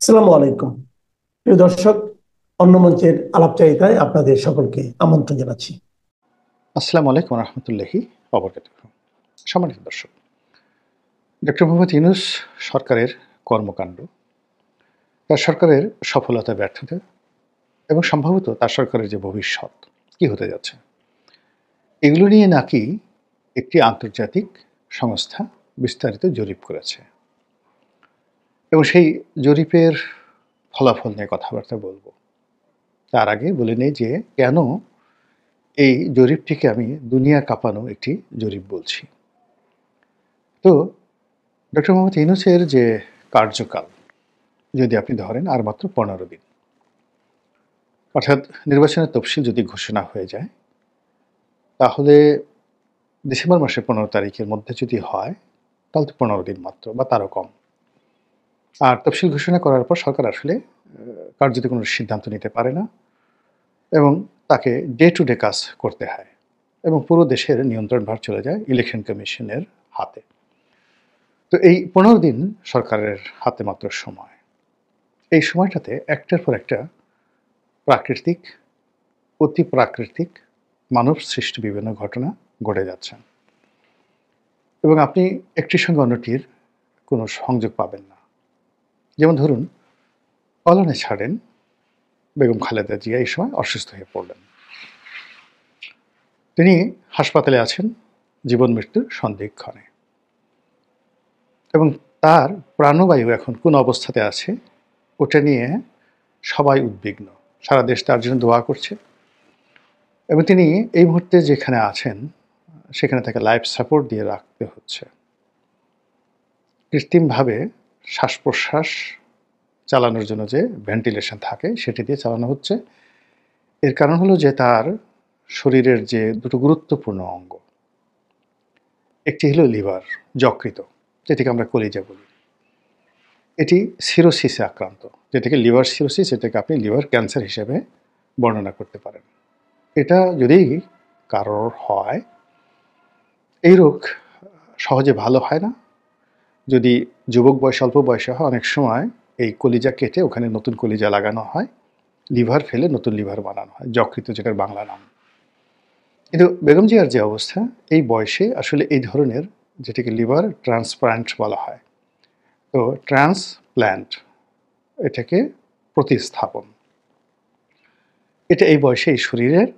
আসসালামু আলাইকুম। প্রিয় দর্শক, অন্য মঞ্চের আলাপচারিতায় আপনাদের সকলকে আমন্ত্রণ জানাচ্ছি। আসসালামু আলাইকুম রহমতুল্লাহি অবরকাতুহু। সম্মানিত দর্শক, ডক্টর মোহাম্মদ ইউনূস সরকারের কর্মকাণ্ড, তার সরকারের সফলতা ব্যর্থতা এবং সম্ভবত তার সরকারের যে ভবিষ্যৎ কি হতে যাচ্ছে, এগুলো নিয়ে নাকি একটি আন্তর্জাতিক সংস্থা বিস্তারিত জরিপ করেছে এবং সেই জরিপের ফলাফল নিয়ে কথাবার্তা বলবো। তার আগে বলে নেই যে কেন এই জরিপটিকে আমি দুনিয়া কাঁপানো একটি জরিপ বলছি। তো ডক্টর মোহাম্মদ ইউনূসের যে কার্যকাল যদি আপনি ধরেন আর মাত্র ১৫ দিন, অর্থাৎ নির্বাচনের তফসিল যদি ঘোষণা হয়ে যায়, তাহলে ডিসেম্বর মাসের ১৫ তারিখের মধ্যে যদি হয়, তাহলে তো ১৫ দিন মাত্র বা তারও কম। আর তফসিল ঘোষণা করার পর সরকার আসলে কার্যত কোনো সিদ্ধান্ত নিতে পারে না এবং তাকে ডে টু ডে কাজ করতে হয় এবং পুরো দেশের নিয়ন্ত্রণভার চলে যায় ইলেকশন কমিশনের হাতে। তো এই ১৫ দিন সরকারের হাতে মাত্র সময়। এই সময়টাতে একটার পর একটা প্রাকৃতিক, অতি প্রাকৃতিক, মানব সৃষ্ট বিভিন্ন ঘটনা ঘটে যাচ্ছে এবং আপনি একটির সঙ্গে অন্যটির কোনো সংযোগ পাবেন না। যেমন ধরুন, অলনে ছাড়েন বেগম খালেদা জিয়া এই সময় অসুস্থ হয়ে পড়লেন। তিনি হাসপাতালে আছেন জীবন মৃত্যুর সন্ধিক্ষণে এবং তার প্রাণবায়ু এখন কোন অবস্থাতে আছে ওটা নিয়ে সবাই উদ্বিগ্ন। সারা দেশ তার জন্য দোয়া করছে এবং তিনি এই মুহূর্তে যেখানে আছেন সেখানে তাকে লাইফ সাপোর্ট দিয়ে রাখতে হচ্ছে। কৃত্রিমভাবে শ্বাস প্রশ্বাস চালানোর জন্য যে ভেন্টিলেশন থাকে সেটি দিয়ে চালানো হচ্ছে। এর কারণ হলো যে তার শরীরের যে দুটো গুরুত্বপূর্ণ অঙ্গ, একটি হলো লিভার, যকৃত, যেটিকে আমরা কলিজা বলি। এটি সিরোসিসে আক্রান্ত, যেটাকে লিভার সিরোসিস, এটাকে আপনি লিভার ক্যান্সার হিসেবে বর্ণনা করতে পারেন। এটা যদি কারোর হয়, এই রোগ সহজে ভালো হয় না। যদি যুবক বয়সে, অল্প বয়সে হয়, অনেক সময় এই কলিজা কেটে ওখানে নতুন কলিজা লাগানো হয়, লিভার ফেলে নতুন লিভার বানানো হয়, যকৃত যেটার বাংলা নাম। কিন্তু বেগম জিয়ার যে অবস্থা, এই বয়সে আসলে এই ধরনের, যেটাকে লিভার ট্রান্সপ্লান্ট বলা হয়, তো ট্রান্সপ্ল্যান্ট, এটাকে প্রতিস্থাপন, এটা এই বয়সে এই শরীরের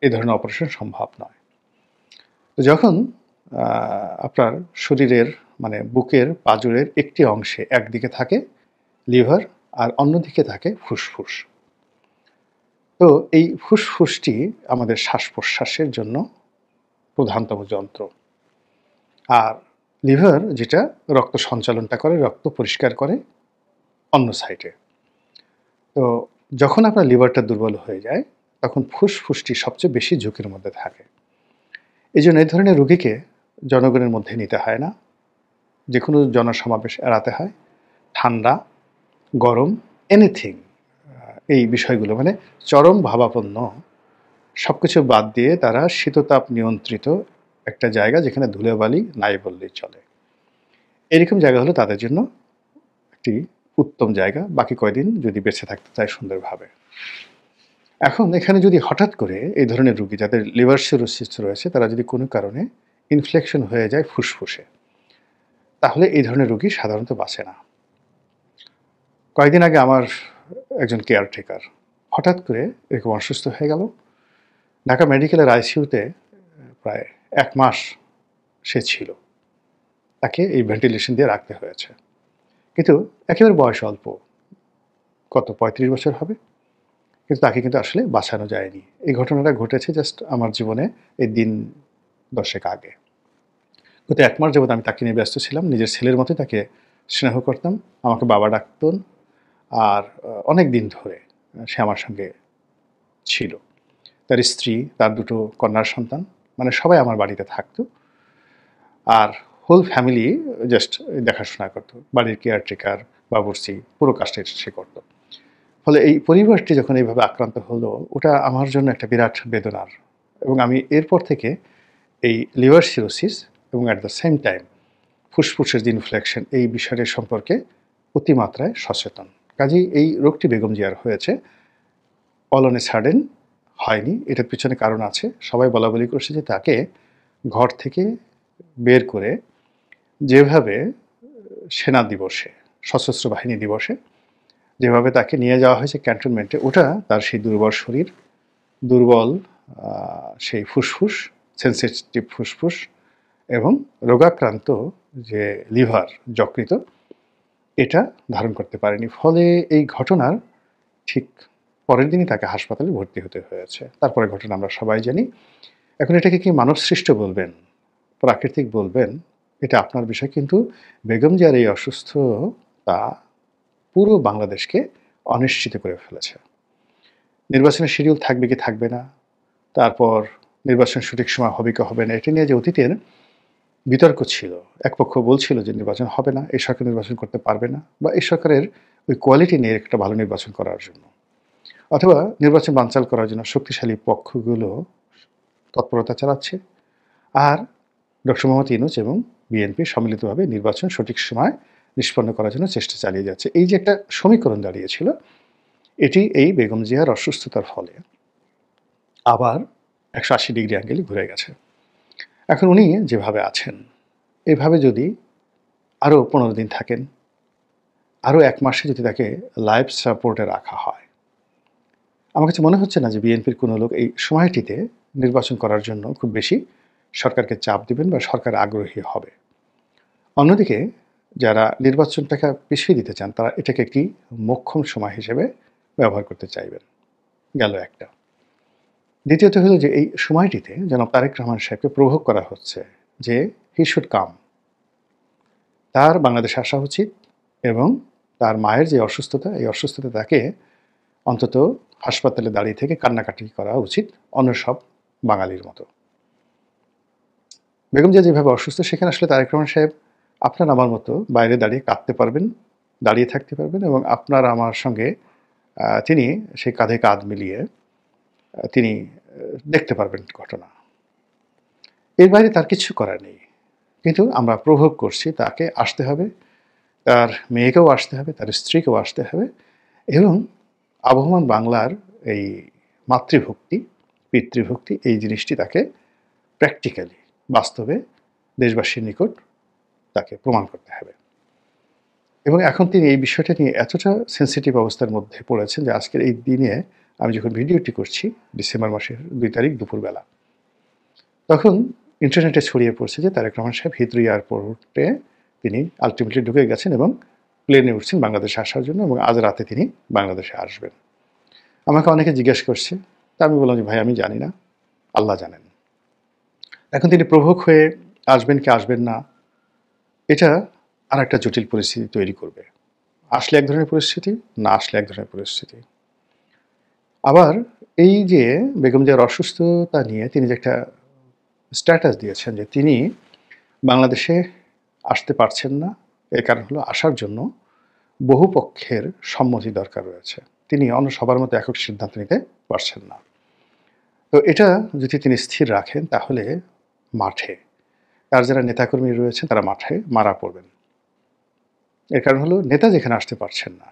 এই ধরনের অপারেশন সম্ভব নয়। তো যখন আপনার শরীরের মানে বুকের পাঁজরের একটি অংশে একদিকে থাকে লিভার আর অন্যদিকে থাকে ফুসফুস, তো এই ফুসফুসটি আমাদের শ্বাস প্রশ্বাসের জন্য প্রধানতম যন্ত্র, আর লিভার যেটা রক্ত সঞ্চালনটা করে, রক্ত পরিষ্কার করে অন্য সাইডে। তো যখন আপনার লিভারটা দুর্বল হয়ে যায়, তখন ফুসফুসটি সবচেয়ে বেশি ঝুঁকির মধ্যে থাকে। এই জন্য এই ধরনের রোগীকে জনগণের মধ্যে নিতে হয় না, যে কোনো জনসমাবেশ এড়াতে হয়। ঠান্ডা, গরম, এনিথিং, এই বিষয়গুলো মানে চরম ভাবাপন্ন সব কিছু বাদ দিয়ে তারা শীততাপ নিয়ন্ত্রিত একটা জায়গা, যেখানে ধুলোবালি নাই বললেই চলে, এরকম জায়গা হলো তাদের জন্য একটি উত্তম জায়গা, বাকি কয়দিন যদি বেঁচে থাকতে চায় সুন্দরভাবে। এখন এখানে যদি হঠাৎ করে এই ধরনের রোগী যাদের লিভার সিরোসিস রয়েছে, তারা যদি কোনো কারণে ইনফেকশন হয়ে যায় ফুসফুসে, তাহলে এই ধরনের রোগী সাধারণত বাঁচে না। কয়েকদিন আগে আমার একজন কেয়ারটেকার হঠাৎ করে এরকম অসুস্থ হয়ে গেল। ঢাকা মেডিকেলের আইসিইউতে প্রায় ১ মাস সে ছিল, তাকে এই ভেন্টিলেশন দিয়ে রাখতে হয়েছে। কিন্তু একেবারে বয়স অল্প, কত ৩৫ বছর হবে, কিন্তু তাকে কিন্তু আসলে বাঁচানো যায়নি। এই ঘটনাটা ঘটেছে জাস্ট আমার জীবনে এই দিন ১০ আগে। গত ১ মাস যাবৎ আমি তাকে নিয়ে ব্যস্ত ছিলাম, নিজের ছেলের মতোই তাকে স্নেহ করতাম, আমাকে বাবা ডাকতেন, আর অনেক দিন ধরে সে আমার সঙ্গে ছিল। তার স্ত্রী, তার দুটো কন্যার সন্তান, মানে সবাই আমার বাড়িতে থাকতো, আর হোল ফ্যামিলি জাস্ট দেখাশোনা করতো। বাড়ির কেয়ারটেকার, বাবুর্চি, পুরো কাজটা সে করতো। ফলে এই পরিবারটি যখন এইভাবে আক্রান্ত হলো, ওটা আমার জন্য একটা বিরাট বেদনার, এবং আমি এরপর থেকে এই লিভার সিরোসিস এবং অ্যাট দ্য সেম টাইম ফুসফুসের যে ইনফ্লেকশন, এই বিষয়টির সম্পর্কে অতিমাত্রায় সচেতন। কাজেই এই রোগটি বেগম জিয়ার হয়েছে, অল অন এ সাডেন হয়নি। এটার পিছনে কারণ আছে। সবাই বলাবলি করছে যে তাকে ঘর থেকে বের করে যেভাবে সেনা দিবসে, সশস্ত্র বাহিনী দিবসে যেভাবে তাকে নিয়ে যাওয়া হয়েছে ক্যান্টনমেন্টে, ওটা তার সেই দুর্বল শরীর, দুর্বল সেই ফুসফুস, সেন্সিটিভ ফুসফুস এবং রোগাক্রান্ত যে লিভার, যকৃত, এটা ধারণ করতে পারেনি। ফলে এই ঘটনার ঠিক পরের দিনই তাকে হাসপাতালে ভর্তি হতে হয়েছে। তারপরে ঘটনা আমরা সবাই জানি। এখন এটাকে কি মানবসৃষ্ট বলবেন, প্রাকৃতিক বলবেন, এটা আপনার বিষয়। কিন্তু বেগম জিয়ার এই অসুস্থতা পুরো বাংলাদেশকে অনিশ্চিত করে ফেলেছে। নির্বাচনের শিডিউল থাকবে কি থাকবে না, তারপর নির্বাচন সঠিক সময় হবে কি হবে না, এটা নিয়ে যে অতীতের বিতর্ক ছিল। এক পক্ষ বলছিল যে নির্বাচন হবে না, এই সরকার নির্বাচন করতে পারবে না, বা এই সরকারের ওই কোয়ালিটি নিয়ে একটা ভালো নির্বাচন করার জন্য, অথবা নির্বাচন বানচাল করার জন্য শক্তিশালী পক্ষগুলো তৎপরতা চালাচ্ছে, আর ডক্টর মোহাম্মদ ইউনূস এবং বিএনপি সম্মিলিতভাবে নির্বাচন সঠিক সময় নিষ্পন্ন করার জন্য চেষ্টা চালিয়ে যাচ্ছে। এই যে একটা সমীকরণ দাঁড়িয়েছিল, এটি এই বেগম জিয়ার অসুস্থতার ফলে আবার 180 ডিগ্রি অ্যাঙ্গেলে ঘুরে গেছে। এখন উনি যেভাবে আছেন, এভাবে যদি আরও 15 দিন থাকেন, আরও 1 মাসে যদি তাকে লাইফ সাপোর্টে রাখা হয়, আমার কাছে মনে হচ্ছে না যে বিএনপির কোনো লোক এই সময়টিতে নির্বাচন করার জন্য খুব বেশি সরকারকে চাপ দিবেন বা সরকার আগ্রহী হবে। অন্যদিকে যারা নির্বাচনটাকে পিছিয়ে দিতে চান, তারা এটাকে একটি মোক্ষম সময় হিসেবে ব্যবহার করতে চাইবেন। গেল একটা। দ্বিতীয়ত হলো যে এই সময়টিতে জনাব তারেক রহমান সাহেবকে প্রভোগ করা হচ্ছে যে হি শুড কাম, তার বাংলাদেশে আসা উচিত, এবং তার মায়ের যে অসুস্থতা, এই অসুস্থতা তাকে অন্তত হাসপাতালে দাঁড়িয়ে থেকে কান্নাকাটি করা উচিত অন্য সব বাঙালির মতো। বেগম জিয়া যেভাবে অসুস্থ, সেখানে আসলে তারেক রহমান সাহেব আপনার আমার মতো বাইরে দাঁড়িয়ে কাঁদতে পারবেন, দাঁড়িয়ে থাকতে পারবেন, এবং আপনার আমার সঙ্গে তিনি সেই কাঁধে কাঁধ মিলিয়ে তিনি দেখতে পারবেন ঘটনা। এর বাইরে তার কিছু করার নেই। কিন্তু আমরা প্রভোগ করছি তাকে আসতে হবে, তার মেয়েকেও আসতে হবে, তার স্ত্রীকেও আসতে হবে, এবং আবহমান বাংলার এই মাতৃভক্তি, পিতৃভক্তি, এই জিনিসটি তাকে প্র্যাকটিক্যালি, বাস্তবে দেশবাসীর নিকট তাকে প্রমাণ করতে হবে। এবং এখন তিনি এই বিষয়টা নিয়ে এতটা সেন্সিটিভ অবস্থার মধ্যে পড়েছেন যে আজকের এই দিনে আমি যখন ভিডিওটি করছি, ডিসেম্বর মাসের 2 তারিখ দুপুরবেলা, তখন ইন্টারনেটে ছড়িয়ে পড়ছে যে তারেক রহমান সাহেব হিথ্রো এয়ারপোর্টে তিনি আলটিমেটলি ঢুকে গেছেন এবং প্লেনে উঠছেন বাংলাদেশে আসার জন্য, এবং আজ রাতে তিনি বাংলাদেশে আসবেন। আমাকে অনেকে জিজ্ঞেস করছে, তা আমি বললাম যে ভাই আমি জানি না, আল্লাহ জানেন। এখন তিনি প্রভোগ হয়ে আসবেন কি আসবেন না, এটা আর একটা জটিল পরিস্থিতি তৈরি করবে। আসলে এক ধরনের পরিস্থিতি, না আসলে এক ধরনের পরিস্থিতি। আবার এই যে বেগম জিয়ার অসুস্থতা নিয়ে তিনি যে একটা স্ট্যাটাস দিয়েছেন যে তিনি বাংলাদেশে আসতে পারছেন না, এর কারণ হলো আসার জন্য বহু পক্ষের সম্মতি দরকার রয়েছে, তিনি অন্য সবার মতো একক সিদ্ধান্ত নিতে পারছেন না। তো এটা যদি তিনি স্থির রাখেন, তাহলে মাঠে তার যারা নেতাকর্মী রয়েছেন তারা মাঠে মারা পড়বেন। এর কারণ হলো নেতা যেখানে আসতে পারছেন না,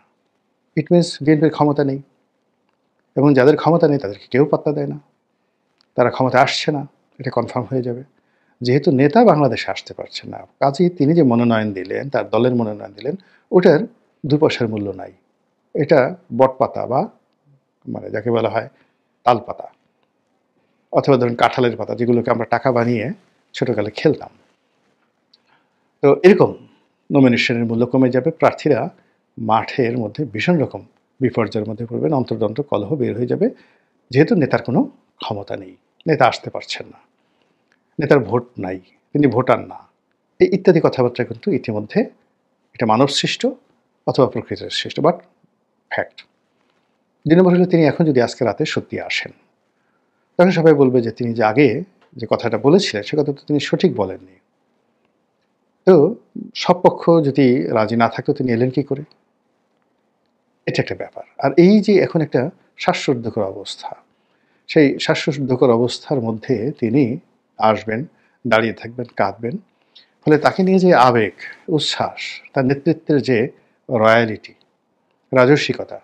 ইট মিনস বিএনপির ক্ষমতা নেই, এবং যাদের ক্ষমতা নেই তাদেরকে কেউ পাত্তা দেয় না, তারা ক্ষমতা আসছে না, এটা কনফার্ম হয়ে যাবে। যেহেতু নেতা বাংলাদেশে আসতে পারছেন না, কাজেই তিনি যে মনোনয়ন দিলেন, তার দলের মনোনয়ন দিলেন, ওটার 2 পয়সার মূল্য নাই। এটা বটপাতা, বা মানে যাকে বলা হয় তালপাতা, অথবা ধরুন কাঁঠালের পাতা, যেগুলোকে আমরা টাকা বানিয়ে ছোটকালে খেলতাম। তো এরকম নমিনেশনের মূল্য কমে যাবে, প্রার্থীরা মাঠের মধ্যে ভীষণ রকম বিপর্যয়ের মধ্যে পড়বেন, অন্তর্দ্বন্দ্ব কলহ বের হয়ে যাবে, যেহেতু নেতার কোনো ক্ষমতা নেই, নেতা আসতে পারছেন না, নেতার ভোট নাই, তিনি ভোটার না, এই ইত্যাদি কথাবার্তা কিন্তু ইতিমধ্যে এটা মানব সৃষ্ট অথবা প্রকৃতির সৃষ্ট, বাট ফ্যাক্ট। 2 নম্বর হলো তিনি এখন যদি আজকে রাতে সত্যি আসেন, তখন সবাই বলবে যে তিনি যে আগে যে কথাটা বলেছিলেন সে কথা তো তিনি সঠিক বলেননি। তো সব পক্ষ যদি রাজি না থাকতো তিনি এলেন কি করে, এটা একটা ব্যাপার। আর এই যে এখন একটা শ্বাসরুদ্ধকর অবস্থা, সেই শ্বাসরুদ্ধকর অবস্থার মধ্যে তিনি আসবেন, দাঁড়িয়ে থাকবেন, কাঁদবেন, ফলে তাকে নিয়ে যে আবেগ, উচ্ছ্বাস, তার নেতৃত্বের যে রয়্যালিটি, রাজস্বিকতা,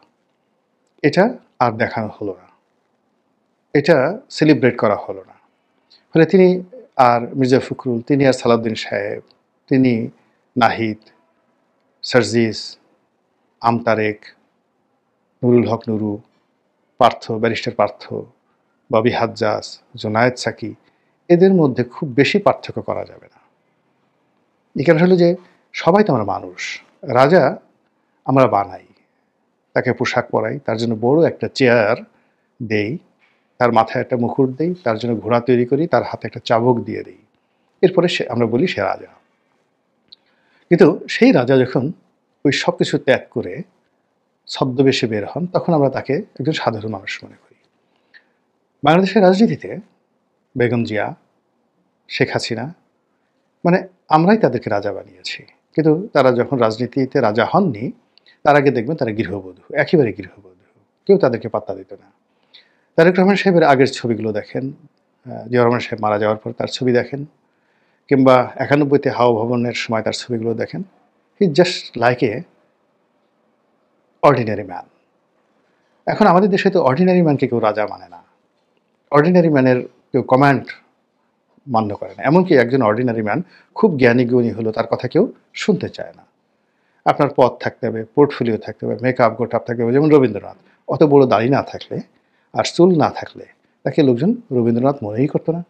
এটা আর দেখানো হলো না, এটা সেলিব্রেট করা হলো না। ফলে তিনি আর মির্জা ফখরুল, তিনি আর সালাউদ্দিন সাহেব, তিনি নাহিদ, সার্জিস, আমতারেক, নুরুল হক নুরু, পার্থ, ব্যারিস্টার পার্থ, ববি হাজ্জাজ, জোনায়েদ সাকি, এদের মধ্যে খুব বেশি পার্থক্য করা যাবে না। এখানে হলো যে সবাই তো আমরা মানুষ। রাজা আমরা বানাই, তাকে পোশাক পরাই, তার জন্য বড় একটা চেয়ার দেই, তার মাথায় একটা মুকুট দেই, তার জন্য ঘোড়া তৈরি করি, তার হাতে একটা চাবুক দিয়ে দিই, এরপরে আমরা বলি সে রাজা। কিন্তু সেই রাজা যখন ওই সব কিছু ত্যাগ করে ছদ্মবেশে বের হন, তখন আমরা তাকে একজন সাধারণ মানুষ মনে করি। বাংলাদেশের রাজনীতিতে বেগম জিয়া, শেখ হাসিনা, মানে আমরাই তাদেরকে রাজা বানিয়েছি। কিন্তু তারা যখন রাজনীতিতে রাজা হননি, তার আগে দেখবেন তারা গৃহবধূ, একেবারে গৃহবধূ, কেউ তাদেরকে পাত্তা দিত না। তারেক রহমান সাহেবের আগের ছবিগুলো দেখেন, জিয়াউর রহমান সাহেব মারা যাওয়ার পর তার ছবি দেখেন, কিংবা 91-তে হাওয়া ভবনের সময় তার ছবিগুলো দেখেন। He just like a ordinary man. এখন আমাদের দেশে তো অর্ডিনারি ম্যানকে কেউ রাজা মানে না, অর্ডিনারি ম্যানের কেউ কমান্ড মান্য করে না। এমনকি একজন অর্ডিনারি ম্যান খুব জ্ঞানী গুণী হলো, তার কথা কেউ শুনতে চায় না। আপনার পদ থাকতে হবে, পোর্টফোলিও থাকতে হবে, মেকআপ গোটাপ থাকতে হবে। যেমন রবীন্দ্রনাথ, অত বড় দাড়ি না থাকলে আর চুল না থাকলে তাকে লোকজন রবীন্দ্রনাথ মনেই করতো না।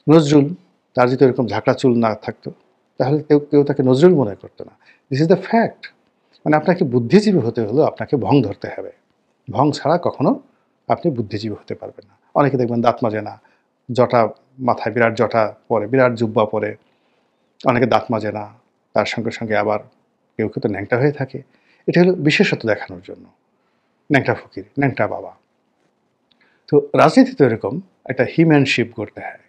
নজরুল, তার যদি এরকম ঝাঁকড়া চুল না থাকতো তাহলে কেউ তাকে নজরুল মনে করতো না। This is the fact. মানে আপনাকে বুদ্ধিজীবী হতে হলেও আপনাকে ভং ধরতে হবে, ভং ছাড়া কখনো আপনি বুদ্ধিজীবী হতে পারবেন না। অনেকে দেখবেন দাঁত মাজে না, জটা, মাথায় বিরাট জটা পরে, বিরাট জুব্বা পরে, অনেকে দাঁত মাজে না, তার সঙ্গে সঙ্গে আবার কেউ কেউ তো ন্যাংটা হয়ে থাকে। এটা হলো বিশেষত্ব দেখানোর জন্য, ন্যাংটা ফকির, ন্যাংটা বাবা। তো রাজনীতিতে এরকম একটা হিম্যানশিপ করতে হয়।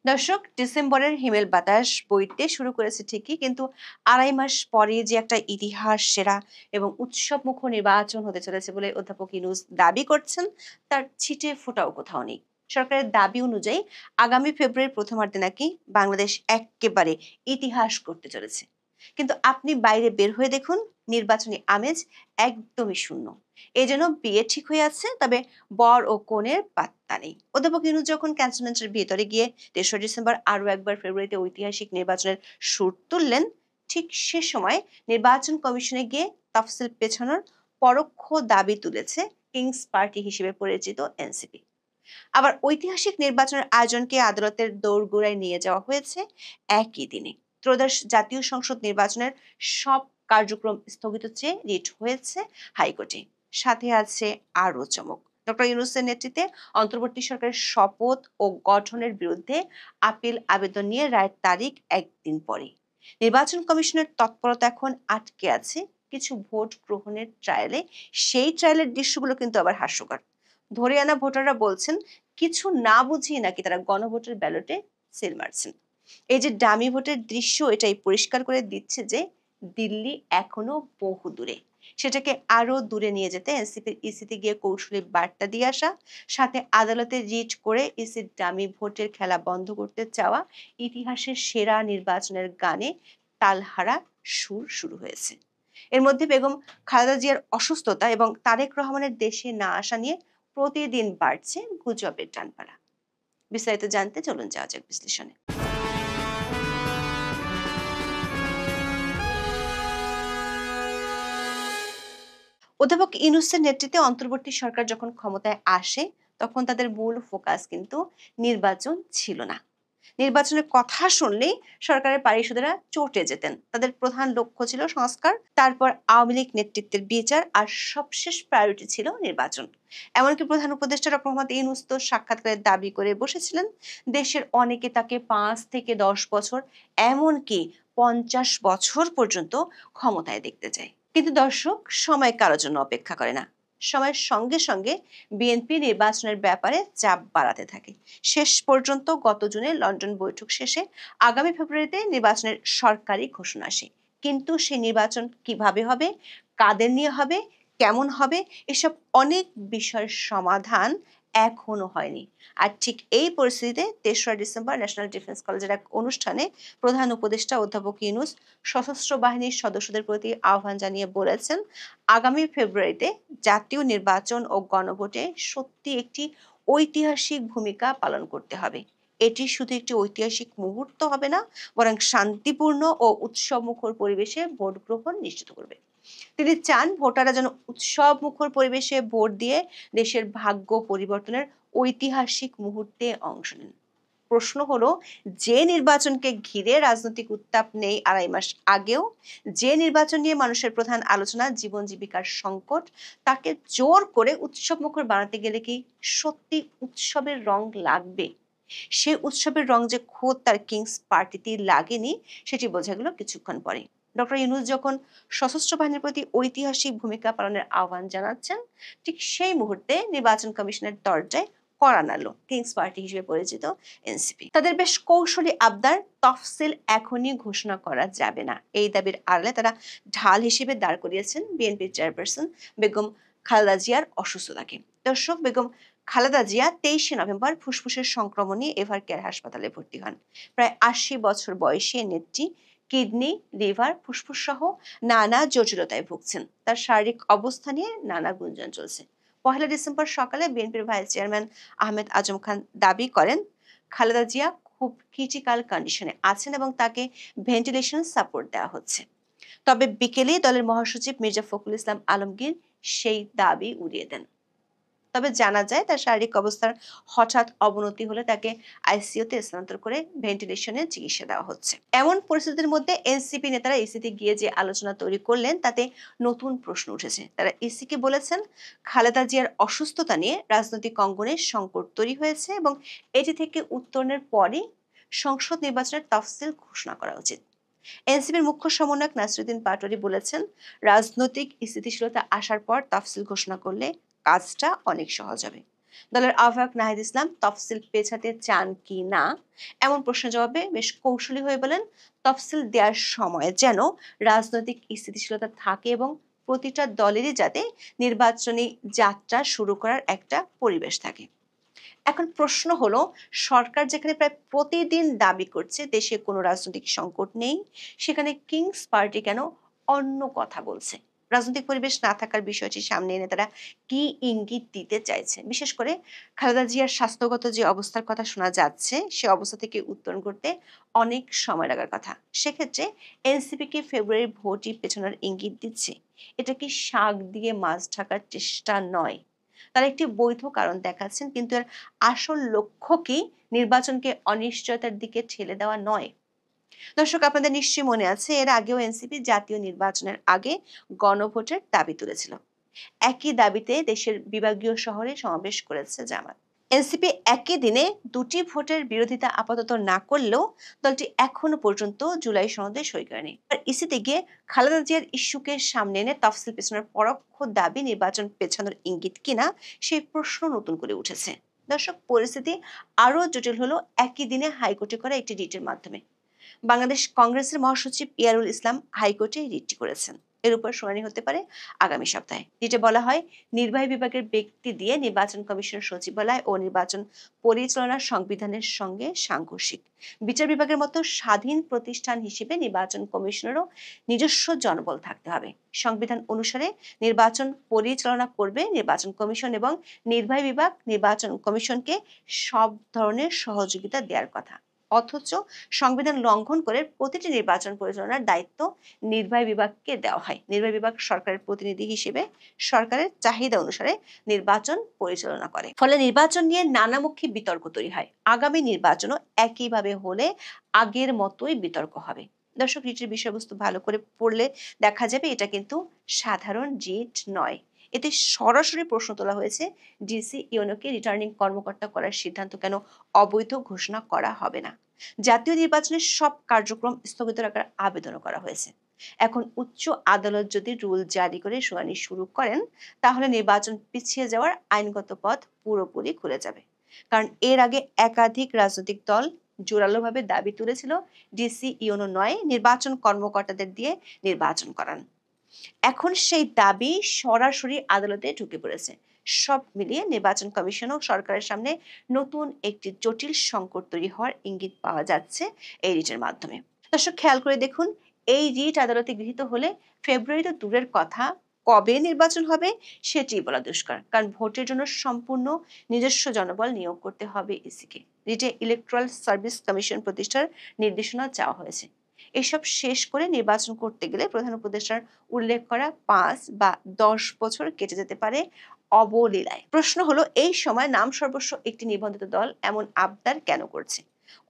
দর্শক, ডিসেম্বরের হিমেল বাতাস বইতে শুরু করেছে ঠিকই, কিন্তু 2.5 মাস পরে যে একটা ইতিহাস সেরা এবং উৎসবমুখর নির্বাচন হতে চলেছে বলে অধ্যাপক ইউনূস দাবি করছেন, তার ছিটে ফোটাও কোথাও নেই। সরকারের দাবি অনুযায়ী আগামী ফেব্রুয়ারির প্রথমার্ধে নাকি বাংলাদেশ একেবারে ইতিহাস করতে চলেছে। কিন্তু আপনি বাইরে বের হয়ে দেখুন, নির্বাচনী আমেজ একদমই শূন্য। এই জন্য বিয়ে ঠিক হয়ে আছে, তবে বর ও কনের পাত্তা নেই। অধ্যাপক ইউনূস যখন ক্যান্টনমেন্টের ভিতরে গিয়ে 3রা ডিসেম্বর আরো একবার ফেব্রুয়ারিতে ঐতিহাসিক নির্বাচনের সুর তুললেন, ঠিক সে সময় নির্বাচন কমিশনে গিয়ে তফসিল পেছানোর পরোক্ষ দাবি তুলেছে কিংস পার্টি হিসেবে পরিচিত এনসিপি। আবার ঐতিহাসিক নির্বাচনের আয়োজনকে আদালতের দোরগোড়ায় নিয়ে যাওয়া হয়েছে একই দিনে। ত্রয়োদশ জাতীয় সংসদ নির্বাচনের সব কার্যক্রম স্থগিত চেয়ে রিট হয়েছে হাইকোর্টে। সাথে আছে আরও চমক, ডক্টর ইউনূসের নেতৃত্বে অন্তর্বর্তী সরকারের শপথ ও গঠনের বিরুদ্ধে আপিল আবেদন নিয়ে রায়ের তারিখ একদিন পরে। নির্বাচন কমিশনের তৎপরতা এখন আটকে আছে কিছু ভোট গ্রহণের ট্রায়ালে। সেই ট্রায়ালের দৃশ্যগুলো কিন্তু আবার হাস্যকর। ধরে আনা ভোটাররা বলছেন কিছু না বুঝিয়ে নাকি তারা গণভোটের ব্যালটে সিল মারছেন। এই যে ডামি ভোটের দৃশ্য, এটাই পরিষ্কার করে দিচ্ছে যে দিল্লি এখনো বহু দূরে। সেটাকে আরো দূরে নিয়ে যেতে এনসিপির ইসিতে গিয়ে কৌশলী বার্তা দিয়ে আসা, সাথে আদালতে রিট করে ইসির ডামি ভোটের খেলা বন্ধ করতে চাওয়া ইতিহাসের সেরা নির্বাচনের গানে তালহারা সুর শুরু হয়েছে। এর মধ্যে বেগম খালেদা জিয়ার অসুস্থতা এবং তারেক রহমানের দেশে না আসা নিয়ে প্রতিদিন বাড়ছে গুজবের ডানপালা। বিস্তারিত জানতে চলুন যাওয়া যাক বিশ্লেষণে। অধ্যাপক ইউনূসের নেতৃত্বে অন্তর্বর্তী সরকার যখন ক্ষমতায় আসে, তখন তাদের মূল ফোকাস কিন্তু নির্বাচন ছিল না। নির্বাচনের কথা শুনলেই সরকারের পারিষদেরা চটে যেতেন। তাদের প্রধান লক্ষ্য ছিল সংস্কার, তারপর আওয়ামী লীগ নেতৃত্বের বিচার, আর সবশেষ প্রায়োরিটি ছিল নির্বাচন। এমনকি প্রধান উপদেষ্টা ডক্টর মোহাম্মদ ইউনূস তো সাক্ষাৎকারের দাবি করে বসেছিলেন দেশের অনেকে তাকে 5 থেকে 10 বছর, এমনকি 50 বছর পর্যন্ত ক্ষমতায় দেখতে চায়। কিন্তু দর্শক, সময় কারোর জন্য অপেক্ষা করে না। সময়ের সঙ্গে সঙ্গে বিএনপি নির্বাচনের ব্যাপারে চাপ বাড়াতে থাকে। শেষ পর্যন্ত গত জুনে লন্ডন বৈঠক শেষে আগামী ফেব্রুয়ারিতে নির্বাচনের সরকারি ঘোষণা আসে। কিন্তু সেই নির্বাচন কিভাবে হবে, কাদের নিয়ে হবে, কেমন হবে, এসব অনেক বিষয়ের সমাধান এখনো হয়নি। আর ঠিক এই পরিস্থিতিতে ৩রা ডিসেম্বর ন্যাশনাল ডিফেন্স কলেজের এক অনুষ্ঠানে প্রধান উপদেষ্টা অধ্যাপক ইউনূস সশস্ত্র বাহিনীর সদস্যদের প্রতি আহ্বান জানিয়ে বলেছেন, আগামী ফেব্রুয়ারিতে জাতীয় নির্বাচন ও গণভোটে সত্যি একটি ঐতিহাসিক ভূমিকা পালন করতে হবে। এটি শুধু একটি ঐতিহাসিক মুহূর্ত হবে না, বরং শান্তিপূর্ণ ও উৎসবমুখর পরিবেশে ভোট গ্রহণ নিশ্চিত করবে। তিনি চান ভোটাররা যেন উৎসবমুখর পরিবেশে ভোট দিয়ে দেশের ভাগ্য পরিবর্তনের ঐতিহাসিক মুহূর্তে অংশ নেন। প্রশ্ন হলো, যে নির্বাচনকে ঘিরে রাজনৈতিক উত্তাপ নেই ২.৫ মাস আগেও, যে নির্বাচন নিয়ে মানুষের প্রধান আলোচনা জীবন জীবিকার সংকট, তাকে জোর করে উৎসবমুখর বানাতে গেলে কি সত্যি উৎসবের রং লাগবে? সে উৎসবের রং যে খোদ তার কিংস পার্টিতেই লাগেনি, সেটি বোঝা গেল কিছুক্ষণ পরে। ডক্টর ইউনূস যখন সশস্ত্র বাহিনীর প্রতি ঐতিহাসিক ভূমিকা পালনের আহ্বান জানাচ্ছেন, ঠিক সেই মুহূর্তে নির্বাচন কমিশনের দরজায় কড়া নাড়ল কিংস পার্টি হিসেবে পরিচিত এনসিপি। তাদের বেশ কৌশলী আবদার, তফসিল এখনই ঘোষণা করা যাবে না। এই দাবির আড়ালে তারা ঢাল হিসেবে দাঁড় করিয়েছেন বিএনপির চেয়ারপারসন বেগম খালেদা জিয়ার অসুস্থতাকে। দর্শক, বেগম খালেদা জিয়া ২৩শে নভেম্বর ফুসফুসের সংক্রমণ নিয়ে এভার কেয়ার হাসপাতালে ভর্তি হন। প্রায় ৮০ বছর বয়সী নেত্রী কিডনি, লিভার, ফুসফুস সহ নানা জটিলতায় ভুগছেন। তার শারীরিক অবস্থা নিয়ে নানা গুঞ্জন চলছে। ১ ডিসেম্বর সকালে বিএনপির ভাইস চেয়ারম্যান আহমেদ আজম খান দাবি করেন, খালেদা জিয়া খুব ক্রিটিক্যাল কন্ডিশনে আছেন এবং তাকে ভেন্টিলেশন সাপোর্ট দেওয়া হচ্ছে। তবে বিকেলে দলের মহাসচিব মির্জা ফখরুল ইসলাম আলমগীর সেই দাবি উড়িয়ে দেন। তবে জানা যায় তার শারীরিক অবস্থার হঠাৎ অবনতি হলে তাকে আইসিইউতে স্থানান্তর করে ভেন্টিলেশনে চিকিৎসা দেওয়া হচ্ছে। এমন পরিস্থিতির মধ্যে এনসিপি নেতারা ইসিতে গিয়ে যে আলোচনা তৈরি করলেন, তাতে নতুন প্রশ্ন উঠেছে। তারা ইসিকে বলেছেন, খালেদা জিয়ার অসুস্থতা নিয়ে রাজনৈতিক অঙ্গনে সংকট তৈরি হয়েছে এবং এটি থেকে উত্তরণের পরই সংসদ নির্বাচনের তফসিল ঘোষণা করা উচিত। এনসিপির মুখ্য সমন্বয়ক নাসিরুদ্দিন পাটোয়ারি বলেছেন, রাজনৈতিক স্থিতিশীলতা আসার পর তফসিল ঘোষণা করলে কাজটা অনেক সহজ হবে। দলের আহ্বায়ক নাহিদ ইসলাম তফসিল পেছাতে চান কি না এমন প্রশ্নের জবাবে বেশ কৌশলী হয়ে বলেন, তফসিল দেওয়ার সময় যেন রাজনৈতিক স্থিতিশীলতা থাকে এবং প্রতিটা দলেরই যাতে নির্বাচনী যাত্রা শুরু করার একটা পরিবেশ থাকে। এখন প্রশ্ন হলো, সরকার যেখানে প্রায় প্রতিদিন দাবি করছে দেশে কোনো রাজনৈতিক সংকট নেই, সেখানে কিংস পার্টি কেন অন্য কথা বলছে? রাজনৈতিক পরিবেশ না থাকার বিষয়টি সামনে এনে তারা কি ইঙ্গিত দিতে চাইছে? বিশেষ করে খালেদা জিয়ার স্বাস্থ্যগত যে অবস্থার কথা শোনা যাচ্ছে, সে অবস্থা থেকে উত্তরণ করতে অনেক সময় লাগার কথা। সেক্ষেত্রে এনসিপিকে ফেব্রুয়ারির ভোটই পেছনের ইঙ্গিত দিচ্ছে। এটা কি শাক দিয়ে মাছ ঢাকার চেষ্টা নয়? তারা একটি বৈধ কারণ দেখাচ্ছেন, কিন্তু এর আসল লক্ষ্য কি নির্বাচনকে অনিশ্চয়তার দিকে ঠেলে দেওয়া নয়? দর্শক, আপনাদের নিশ্চয়ই মনে আছে, এর আগেও এনসিপি জাতীয় নির্বাচনের আগে গণভোটের দাবি তুলেছিল। একই দাবিতে দেশের বিভাগীয় শহরে সমাবেশ করেছে জামাত। এনসিপি একই দিনে দুটি ভোটের বিরোধিতা আপাতত না করলেও দলটি এখনো পর্যন্ত জুলাই সনদে সই করেনি। আর ইসিতে গিয়ে খালেদা জিয়ার ইস্যুকে সামনে এনে তফসিল পেছনের পরোক্ষ দাবি নির্বাচন পেছানোর ইঙ্গিত কিনা, সেই প্রশ্ন নতুন করে উঠেছে। দর্শক, পরিস্থিতি আরো জটিল হলো একই দিনে হাইকোর্টে করা একটি রিটের মাধ্যমে। বাংলাদেশ কংগ্রেসের মহাসচিব ইয়ারুল ইসলাম হাইকোর্টে রিটটি করেছেন। এর উপর শুনানি হতে পারে আগামী সপ্তাহে। রিটে বলা হয়, নির্বাহী বিভাগের ব্যক্তি দিয়ে নির্বাচন কমিশনের সচিবালয় ও নির্বাচন পরিচালনার সংবিধানের সঙ্গে সাংঘর্ষিক। বিচার বিভাগের মতো স্বাধীন প্রতিষ্ঠান হিসেবে নির্বাচন কমিশনেরও নিজস্ব জনবল থাকতে হবে। সংবিধান অনুসারে নির্বাচন পরিচালনা করবে নির্বাচন কমিশন এবং নির্বাহী বিভাগ নির্বাচন কমিশনকে সব ধরনের সহযোগিতা দেওয়ার কথা। অথচ সংবিধান লঙ্ঘন করে প্রতিটি নির্বাচন পরিচালনার দায়িত্ব নির্বাহী বিভাগকে দেওয়া হয়। নির্বাহী বিভাগ সরকারের প্রতিনিধি হিসেবে সরকারের চাহিদা অনুসারে নির্বাচন পরিচালনা করে। ফলে নির্বাচন নিয়ে নানামুখী বিতর্ক তৈরি হয়। আগামী নির্বাচনও একইভাবে হলে আগের মতোই বিতর্ক হবে। দর্শক, রিটের বিষয়বস্তু ভালো করে পড়লে দেখা যাবে এটা কিন্তু সাধারণ রিট নয়। এতে সরাসরি প্রশ্ন তোলা হয়েছে, ডিসি ইউনোকে রিটার্নিং কর্মকর্তা করার সিদ্ধান্ত কেন অবৈধ ঘোষণা করা হবে না? জাতীয় নির্বাচনের সব কার্যক্রম স্থগিত রাখার আবেদনও করা হয়েছে। এখন উচ্চ আদালত যদি রুল জারি করে শুনানি শুরু করেন, তাহলে নির্বাচন পিছিয়ে যাওয়ার আইনগত পথ পুরোপুরি খুলে যাবে। কারণ এর আগে একাধিক রাজনৈতিক দল জোরালোভাবে দাবি তুলেছিল, ডিসি ইউনো নয়, নির্বাচন কর্মকর্তাদের দিয়ে নির্বাচন করান। এখন সেই দাবি সরাসরি আদালতে ঢুকে পড়েছে। সব মিলিয়ে নির্বাচন কমিশন ও সরকারের সামনে নতুন একটি জটিল সংকট তৈরি হওয়ার ইঙ্গিত পাওয়া যাচ্ছে এই রিটের মাধ্যমে। দর্শক, খেয়াল করে দেখুন, এই রিট আদালতে গৃহীত হলে ফেব্রুয়ারি তো দূরের কথা, কবে নির্বাচন হবে সেটি বলা দুষ্কর, কারণ ভোটের জন্য সম্পূর্ণ নিজস্ব জনবল নিয়োগ করতে হবে ইসিকে। রিটে ইলেকট্রাল সার্ভিস কমিশন প্রতিষ্ঠার নির্দেশনা চাওয়া হয়েছে। এসব শেষ করে নির্বাচন করতে গেলে প্রধান উপদেষ্টার উল্লেখ করা 5 বা 10 বছর কেটে যেতে পারে অবলীলায়। প্রশ্ন হলো, এই সময় নাম সর্বস্ব একটি নিবন্ধিত দল এমন আবদার কেন করছে?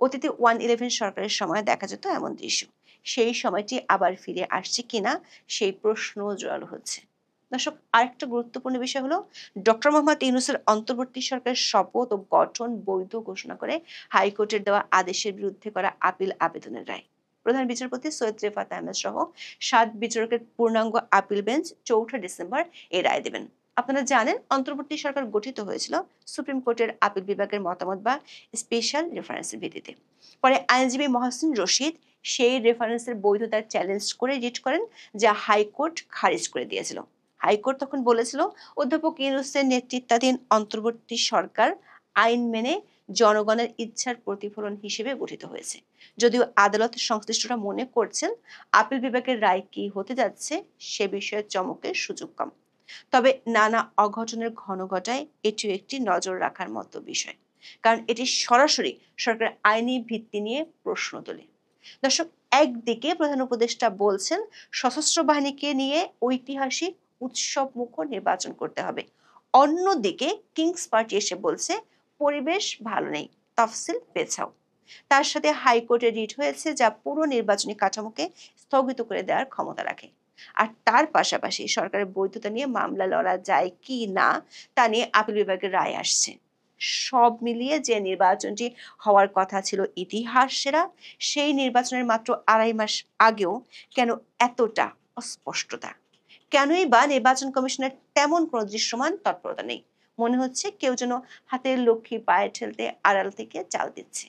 অতীতে 111 সরকারের সময় দেখা যেত এমন দৃশ্য। সেই সময়টি আবার ফিরে আসছে কিনা সেই প্রশ্ন জোরালো হচ্ছে। দর্শক, আরেকটা গুরুত্বপূর্ণ বিষয় হলো, ডক্টর মোহাম্মদ ইউনূসের অন্তর্বর্তী সরকারের শপথ ও গঠন বৈধ ঘোষণা করে হাইকোর্টের দেওয়া আদেশের বিরুদ্ধে করা আপিল আবেদনের রায়। প্রধান বিচারপতি সৈয়দ রেফাত আহমেদ সহ 7 বিচারকের পূর্ণাঙ্গ আপিল বেঞ্চ 4 ডিসেম্বর এই রায় দেবেন। আপনারা জানেন, অন্তর্বর্তী সরকার গঠিত হয়েছিল সুপ্রিম কোর্টের আপিল বিভাগের মতামত বা স্পেশাল রেফারেন্সের ভিত্তিতে। পরে আইনজীবী মহসিন রশিদ সেই রেফারেন্সের বৈধতা চ্যালেঞ্জ করে রিট করেন, যা হাইকোর্ট খারিজ করে দিয়েছিল। হাইকোর্ট তখন বলেছিল, অধ্যাপক ইউনূসের নেতৃত্বাধীন অন্তর্বর্তী সরকার আইন মেনে জনগণের ইচ্ছার প্রতিফলন হিসেবে গঠিত হয়েছে। যদিও আদালত সংশ্লিষ্টরা মনে করছেন আপিল বিভাগের রায় কি হতে যাচ্ছে সে বিষয়ে চমকের সুযোগ কম। তবে নানা অঘটনের ঘন ঘটায় এটিও একটি নজর রাখার মতো বিষয়, কারণ এটি সরাসরি সরকারের আইনি ভিত্তি নিয়ে প্রশ্ন তোলে। দর্শক, একদিকে প্রধান উপদেষ্টা বলছেন সশস্ত্র বাহিনীকে নিয়ে ঐতিহাসিক উৎসবমুখর নির্বাচন করতে হবে, অন্যদিকে কিংস পার্টি এসে বলছে পরিবেশ ভালো নেই, তফসিল পেছাও। তার সাথে হাইকোর্টে রিট হয়েছে, যা পুরো নির্বাচনী কাঠামোকে স্থগিত করে দেওয়ার ক্ষমতা রাখে। আর তার পাশাপাশি সরকারের বৈধতা নিয়ে মামলা লড়া যায় কি না তা নিয়ে আপিল বিভাগের রায় আসছে। সব মিলিয়ে যে নির্বাচনটি হওয়ার কথা ছিল ইতিহাস সেরা, সেই নির্বাচনের মাত্র 2.5 মাস আগেও কেন এতটা অস্পষ্টতা? কেনই বা নির্বাচন কমিশনের তেমন কোনো দৃশ্যমান তৎপরতা নেই? মনে হচ্ছে কেউ যেন হাতের লক্ষ্মী পায়ে ঠেলতে আড়াল থেকে চাল দিচ্ছে।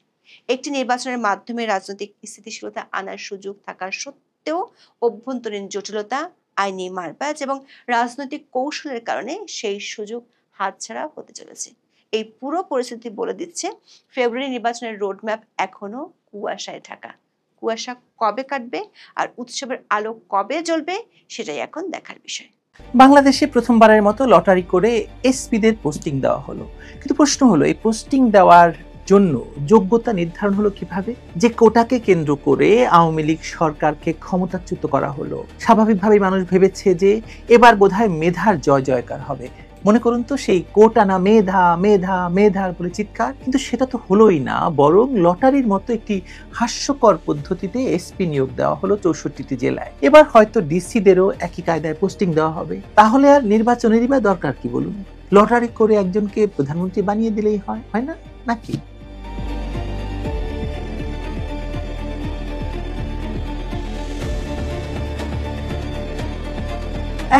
একটি নির্বাচনের মাধ্যমে রাজনৈতিক স্থিতিশীলতা আনার সুযোগ থাকা সত্ত্বেও অভ্যন্তরীণ জটিলতা, আইনি মারপ্যাচ এবং রাজনৈতিক কৌশলের কারণে সেই সুযোগ হাতছাড়া হতে চলেছে। এই পুরো পরিস্থিতি বলে দিচ্ছে ফেব্রুয়ারি নির্বাচনের রোডম্যাপ এখনো কুয়াশায় ঢাকা। কুয়াশা কবে কাটবে আর উৎসবের আলো কবে জ্বলবে সেটাই এখন দেখার বিষয়। বাংলাদেশে প্রথমবারের মতো লটারি করে এসপিদের পোস্টিং দেওয়া হলো, কিন্তু প্রশ্ন হলো, এই পোস্টিং দেওয়ার জন্য যোগ্যতা নির্ধারণ হলো কিভাবে? যে কোটাকে কেন্দ্র করে আওয়ামী লীগ সরকারকে ক্ষমতাচ্যুত করা হলো। স্বাভাবিকভাবে মানুষ ভেবেছে যে এবার বোধহয় মেধার জয় জয়কার হবে। মনে করুন তো, সেই কোটা না মেধা মেধা মেধার বলে চিৎকার, কিন্তু সেটা তো হলোই না, বরং লটারির মতো একটি হাস্যকর পদ্ধতিতে এসপি নিয়োগ দেওয়া হলো 64টি জেলায়। এবার হয়তো ডিসিদেরও একই কায়দায় পোস্টিং দেওয়া হবে। তাহলে আর নির্বাচনেরই বা দরকার কি বলুন? লটারি করে একজনকে প্রধানমন্ত্রী বানিয়ে দিলেই হয় না নাকি?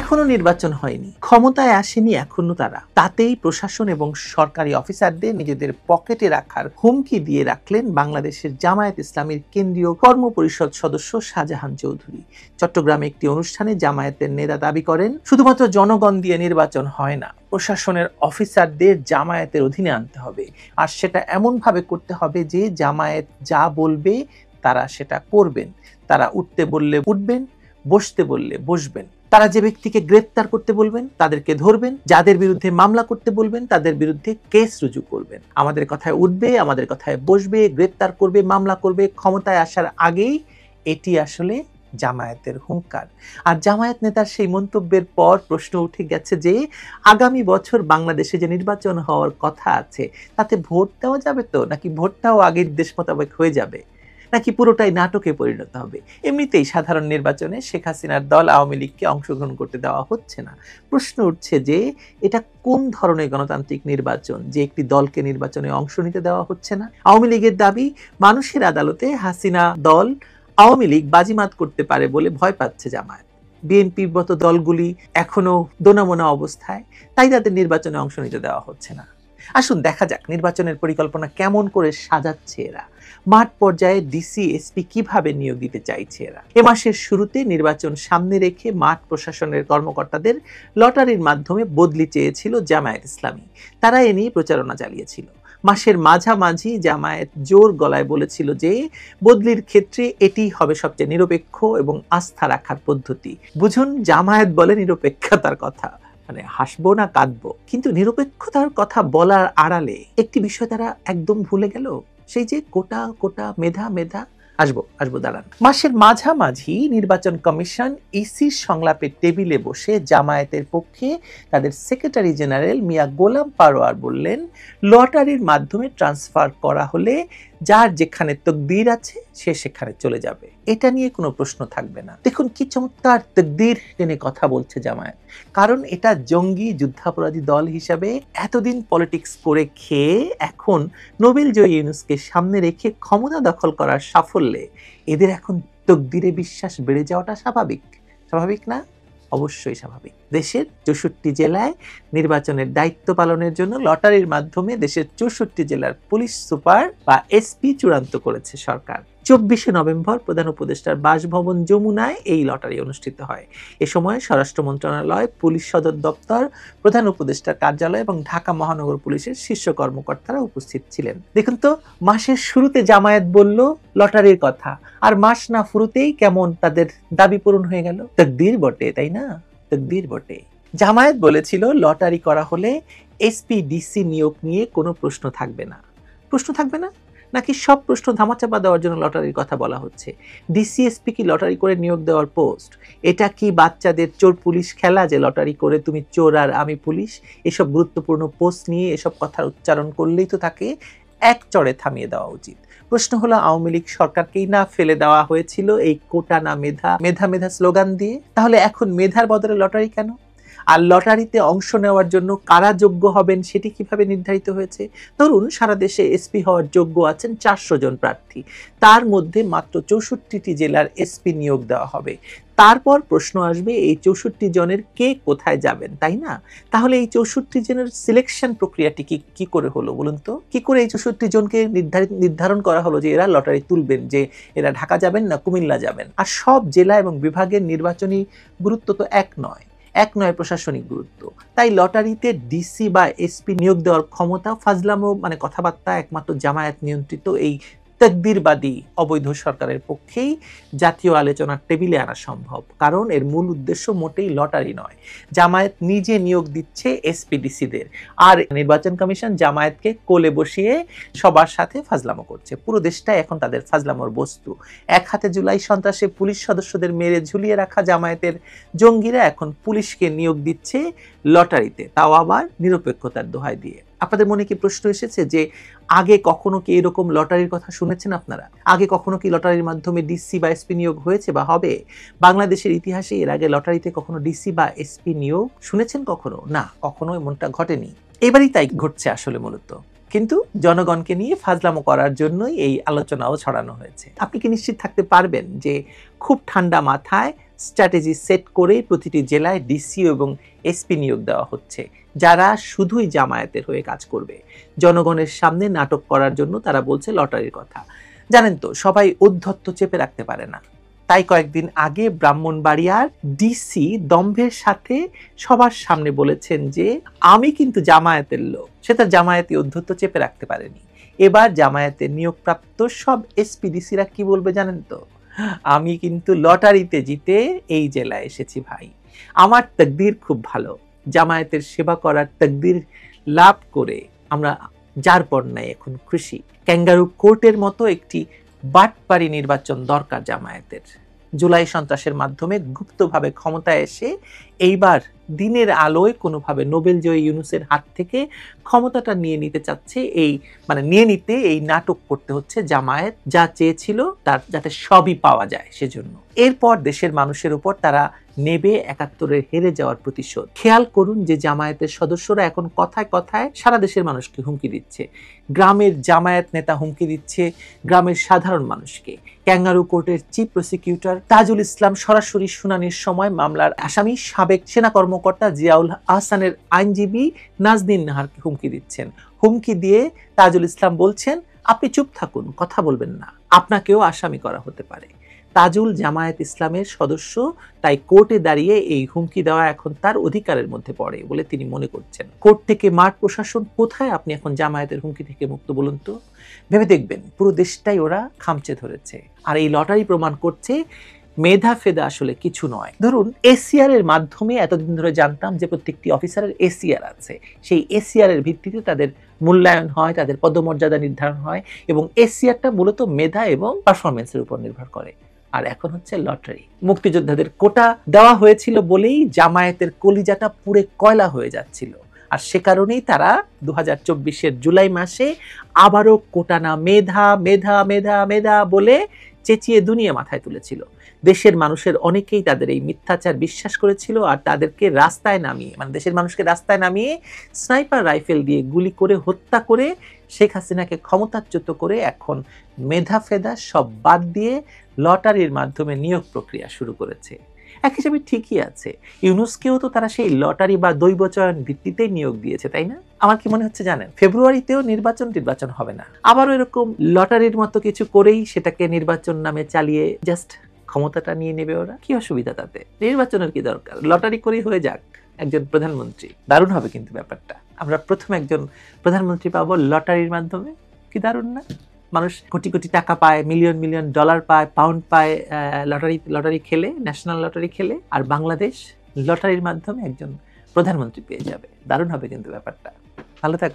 এখনো নির্বাচন হয়নি, ক্ষমতায় আসেনি এখনো তারা, তাতেই প্রশাসন এবং সরকারি অফিসারদের নিজেদের পকেটে রাখার হুমকি দিয়ে রাখলেন বাংলাদেশের জামায়াত ইসলামীর কেন্দ্রীয় কর্মপরিষদ সদস্য শাহজাহান চৌধুরী। চট্টগ্রামে একটি অনুষ্ঠানে জামায়াতের নেতা দাবি করেন, শুধুমাত্র জনগণ দিয়ে নির্বাচন হয় না, প্রশাসনের অফিসারদের জামায়াতের অধীনে আনতে হবে, আর সেটা এমন ভাবে করতে হবে যে জামায়াত যা বলবে তারা সেটা করবেন। তারা উঠতে বললে উঠবেন, বসতে বললে বসবেন। তারা যে ব্যক্তিকে গ্রেফতার করতে বলবেন তাদেরকে ধরবেন, যাদের বিরুদ্ধে মামলা করতে বলবেন তাদের বিরুদ্ধে কেস রুজু করবেন। আমাদের কথায় উঠবে, আমাদের কথায় বসবে, গ্রেফতার করবে, মামলা করবে, ক্ষমতায় আসার আগেই এটি আসলে জামায়াতের হুঙ্কার। আর জামায়াত নেতার সেই মন্তব্যের পর প্রশ্ন উঠে গেছে যে আগামী বছর বাংলাদেশে যে নির্বাচন হওয়ার কথা আছে তাতে ভোট দেওয়া যাবে তো, নাকি ভোটটাও আগের দেশ মোতাবেক হয়ে যাবে, নাকি পুরোটাই নাটকে পরিণত হবে? এমনিতেই সাধারণ নির্বাচনে শেখ হাসিনার দল আওয়ামী লীগকে অংশগ্রহণ করতে দেওয়া হচ্ছে না। প্রশ্ন উঠছে যে এটা কোন ধরনের গণতান্ত্রিক নির্বাচন যে একটি দলকে নির্বাচনে অংশ নিতে দেওয়া হচ্ছে না? আওয়ামী লীগের দাবি, মানুষের আদালতে হাসিনা দল আওয়ামী লীগ বাজিমাত করতে পারে বলে ভয় পাচ্ছে জামায়াত। বিএনপির মতো দলগুলি এখনো দোনামোনা অবস্থায়, তাই তাদের নির্বাচনে অংশ নিতে দেওয়া হচ্ছে না। আসুন দেখা যাক নির্বাচনের পরিকল্পনা কেমন করে সাজাচ্ছে এরা, মাঠ পর্যায়ে ডিসি এসপি কিভাবে নিয়োগ দিতে চাইছে এরা। এ মাসের শুরুতে নির্বাচন সামনে রেখে মাঠ প্রশাসনের কর্মকর্তাদের লটারির মাধ্যমে বদলি চেয়েছিল জামায়াত ইসলামী। তারা এ নিয়ে প্রচারণা চালিয়েছিল। মাসের মাঝামাঝি জামায়াত জোর গলায় বলেছিল যে বদলির ক্ষেত্রে এটি হবে সবচেয়ে নিরপেক্ষ এবং আস্থা রাখার পদ্ধতি। বুঝুন, জামায়াত বলে নিরপেক্ষতার কথা, মানে হাসবো না কাঁদবো। কিন্তু নিরপেক্ষতার কথা বলার আড়ালে একটি বিষয় তারা একদম ভুলে গেল, সেই যে কোটা কোটা মেধা মেধা। আসবো দাঁড়ান। মাসের মাঝামাঝি নির্বাচন কমিশন ইসির সংলাপের টেবিলে বসে জামায়াতের পক্ষে তাদের সেক্রেটারি জেনারেল মিয়া গোলাম পারোয়ার বললেন, লটারির মাধ্যমে ট্রান্সফার করা হলে যার যেখানে তকদির আছে সে সেখানে চলে যাবে, এটা নিয়ে কোনো প্রশ্ন থাকবে না। দেখুন কি চমৎকার তকদির টেনে কথা বলছে জামায়াত, কারণ এটা জঙ্গি যুদ্ধাপরাধী দল হিসাবে এতদিন পলিটিক্স করে খেয়ে এখন নোবেল জয়ী ইউনূসকে সামনে রেখে ক্ষমতা দখল করার সাফল্যে এদের এখন তকদিরে বিশ্বাস বেড়ে যাওয়াটা স্বাভাবিক না? অবশ্যই স্বাভাবিক। দেশের 64 জেলায় নির্বাচনের দায়িত্ব পালনের জন্য লটারির মাধ্যমে দেশের 64 জেলার পুলিশ সুপার বা এসপি চূড়ান্ত করেছে সরকার। 24 নভেম্বর প্রধান উপদেষ্টার বাসভবন যমুনায় এই লটারি অনুষ্ঠিত হয়। এ সময় স্বরাষ্ট্র মন্ত্রণালয়, পুলিশ সদর দপ্তর, প্রধান উপদেষ্টার কার্যালয় এবং ঢাকা মহানগর পুলিশের শীর্ষ কর্মকর্তারা উপস্থিত ছিলেন। দেখুন তো, মাসের শুরুতে জামায়াত বলল লটারির কথা, আর মাস না ফুরুতেই কেমন তাদের দাবি পূরণ হয়ে গেল। তাকদীর বটে, তাই না? তাকদীর বটে। জামায়াত বলেছিল লটারি করা হলে এসপি ডিসি নিয়োগ নিয়ে কোনো প্রশ্ন থাকবে না। নাকি সব প্রশ্ন ধামাচাপা দেওয়ার জন্য লটারির কথা বলা হচ্ছে? ডিসিএসপি কি লটারি করে নিয়োগ দেওয়ার পোস্ট? এটা কি বাচ্চাদের চোর পুলিশ খেলা যে লটারি করে তুমি চোর আর আমি পুলিশ? এসব গুরুত্বপূর্ণ পোস্ট নিয়ে এসব কথার উচ্চারণ করলেই তো তাকে এক চড়ে থামিয়ে দেওয়া উচিত। প্রশ্ন হলো, আওয়ামী লীগ সরকারকেই না ফেলে দেওয়া হয়েছিল এই কোটা না মেধা মেধা মেধা স্লোগান দিয়ে? তাহলে এখন মেধার বদলে লটারি কেন? আর লটারিতে অংশ নেওয়ার জন্য কারা যোগ্য হবেন সেটি কিভাবে নির্ধারিত হয়েছে? ধরুন সারা দেশে এসপি হওয়ার যোগ্য আছেন 400 জন প্রার্থী, তার মধ্যে মাত্র 64টি জেলার এসপি নিয়োগ দেওয়া হবে। তারপর প্রশ্ন আসবে এই 64 জনের কে কোথায় যাবেন, তাই না? তাহলে এই 64 জনের সিলেকশন প্রক্রিয়াটি কি করে হলো বলুন তো? কি করে এই 64 জনকে নির্ধারণ করা হলো যে এরা লটারি তুলবেন, যে এরা ঢাকা যাবেন না কুমিল্লা যাবেন? আর সব জেলা এবং বিভাগের নির্বাচনী গুরুত্ব তো এক নয় প্রশাসনিক গুরুত্ব। তাই লটারিতে ডিসি বা এসপি নিয়োগ দেওয়ার ক্ষমতা ফাজলামো, মানে কথাবার্তা একমাত্র জামায়াত নিয়ন্ত্রিত এই তাকদীরবাদী অবৈধ সরকারের পক্ষেই জাতীয় আলোচনার টেবিলে আনা সম্ভব। কারণ এর মূল উদ্দেশ্য মোটেই লটারি নয়। জামায়াত নিজে নিয়োগ দিচ্ছে এসপিডিসিদের, আর নির্বাচন কমিশন জামায়াতকে কোলে বসিয়ে সবার সাথে ফাজলামো করছে। পুরো দেশটাই এখন তাদের ফাজলামোর বস্তু। এক হাতে জুলাই সন্ত্রাসে পুলিশ সদস্যদের মেরে ঝুলিয়ে রাখা জামায়াতের জঙ্গিরা এখন পুলিশকে নিয়োগ দিচ্ছে লটারিতে, তাও আবার নিরপেক্ষতার দোহাই দিয়ে। আপনাদের মনে কি প্রশ্ন এসেছে যে আগে কখনো কি এরকম লটারির কথা শুনেছেন আপনারা? আগে কখনো কি লটারির মাধ্যমে ডিসি বা এসপি নিয়োগ হয়েছে বা হবে? বাংলাদেশের ইতিহাসে এর আগে লটারিতে কখনো ডিসি বা এসপি নিয়োগ শুনেছেন কখনো? না, কখনো এমনটা ঘটেনি। এবারই তাই ঘটছে আসলে মূলত। কিন্তু জনগণকে নিয়ে ফাজলামো করার জন্যই এই আলোচনাও ছড়ানো হয়েছে। আপনি কি নিশ্চিত থাকতে পারবেন যে খুব ঠান্ডা মাথায় স্ট্র্যাটেজি সেট করেই প্রতিটি জেলায় ডিসি এবং এসপি নিয়োগ দেওয়া হচ্ছে, যারা শুধুই জামায়াতের হয়ে কাজ করবে? জনগণের সামনে নাটক করার জন্য তারা বলছে লটারির কথা। জানেন তো, সবাই উদ্ধত্ত চেপে রাখতে পারে না। তাই কয়েকদিন আগে ব্রাহ্মণবাড়িয়ার ডিসি দম্ভের সাথে সবার সামনে বলেছেন যে আমি কিন্তু জামায়াতের লোক। সে তার জামায়াতি উদ্ধত্ত চেপে রাখতে পারেনি। এবার জামায়াতের নিয়োগপ্রাপ্ত সব এসপিডিসিরা কি বলবে জানেন তো? আমি কিন্তু লটারিতে জিতে এই জেলায় এসেছি ভাই, আমার তাকদীর খুব ভালো, জামায়াতের সেবা করার তাকদীর লাভ করে আমরা যার পর নাই এখন খুশি। ক্যাঙ্গারু কোর্টের মতো একটি বাটপারি নির্বাচন দরকার জামায়াতের। জুলাই সন্ত্রাসের মাধ্যমে গুপ্তভাবে ক্ষমতায় এসে এইবার দিনের আলোয় কোনোভাবে নোবেল জয়ী ইউনূসের হাত থেকে ক্ষমতাটা নিয়ে নিতে চাচ্ছে, নিয়ে নিতে এই নাটক করতে হচ্ছে জামায়াত। যা চেয়েছিল তার যাতে সবই পাওয়া যায়, সেজন্য এরপর দেশের মানুষের উপর তারা নেবে ৭১-এর হেরে যাওয়ার প্রতিশোধ। খেয়াল করুন যে জামায়াতের সদস্যরা এখন কথায় কথায় সারা দেশের মানুষকে হুমকি দিচ্ছে। গ্রামের জামায়াত নেতা হুমকি দিচ্ছে গ্রামের সাধারণ মানুষকে। ক্যাঙ্গারু কোর্টের চিফ প্রসিকিউটর তাজুল ইসলাম সরাসরি শুনানির সময় মামলার আসামি সাবেক সেনা কর্মকর্তা জিয়াউল আহসানের আইনজীবী নাজনীন নাহারকে হুমকি দিচ্ছেন। হুমকি দিয়ে তাজুল ইসলাম বলছেন, আপনি চুপ থাকুন, কথা বলবেন না, আপনাকেও আসামি করা হতে পারে। তাজুল জামায়াত ইসলামের সদস্য, তাই কোর্টে দাঁড়িয়ে এই হুমকি দেওয়া এখন তার অধিকারের মধ্যে পড়ে বলে তিনি মনে করছেন। কোর্ট থেকে মাঠ প্রশাসন কোথায় আপনি এখন জামায়াতের হুমকি থেকে মুক্ত বলুন তো? ভেবে দেখবেন, পুরো দেশটাই ওরা খামচে ধরেছে। আর এই লটারি প্রমাণ করছে মেধা ফেদা আসলে কিছু নয়। ধরুন এসিআর এর মাধ্যমে এতদিন ধরে জানতাম যে প্রত্যেকটি অফিসারের এসিআর আছে, সেই এসিআর এর ভিত্তিতে তাদের মূল্যায়ন হয়, তাদের পদমর্যাদা নির্ধারণ হয়, এবং এসিআরটা মূলত মেধা এবং পারফরমেন্সের উপর নির্ভর করে। আর এখন হচ্ছে লটারি। মুক্তিযোদ্ধাদের কোটা দেওয়া হয়েছিল বলেই জামায়াতের কলিজাটা পুরে কয়লা হয়ে যাচ্ছিল, আর সে কারণেই তারা 2024-এর জুলাই মাসে আবারও কোটা না, মেধা মেধা মেধা মেধা বলে চেঁচিয়ে দুনিয়া মাথায় তুলেছিল। দেশের মানুষের অনেকেই তাদের এই মিথ্যাচার বিশ্বাস করেছিল, আর তাদেরকে রাস্তায় নামিয়ে, মানে দেশের মানুষকে রাস্তায় নামিয়ে স্নাইপার রাইফেল দিয়ে গুলি করে হত্যা করে শেখ হাসিনাকে ক্ষমতাচ্যুত করে এখন মেধা ফেদা সব বাদ দিয়ে লটারির মাধ্যমে নিয়োগ প্রক্রিয়া শুরু করেছে। এক হিসেবে ঠিকই আছে, ইউনুসকেও তো তারা সেই লটারি বা দৈবচয়ন ভিত্তিতেই নিয়োগ দিয়েছে, তাই না? আমার কি মনে হচ্ছে জানেন, ফেব্রুয়ারিতেও নির্বাচন হবে না, আবারও এরকম লটারির মতো কিছু করেই সেটাকে নির্বাচন নামে চালিয়ে জাস্ট ক্ষমতাটা নিয়ে নেবে ওরা। কি অসুবিধা তাতে? নির্বাচনের কি দরকার? লটারি করেই হয়ে যাক একজন প্রধানমন্ত্রী। দারুণ হবে কিন্তু ব্যাপারটা। আমরা প্রথম একজন প্রধানমন্ত্রী পাবো লটারির মাধ্যমে। কি দারুণ না? মানুষ কোটি কোটি টাকা পায়, মিলিয়ন মিলিয়ন ডলার পায়, পাউন্ড পায় লটারি খেলে, ন্যাশনাল লটারি খেলে, আর বাংলাদেশ লটারির মাধ্যমে একজন প্রধানমন্ত্রী পেয়ে যাবে। দারুণ হবে কিন্তু ব্যাপারটা। ভালো থাকো।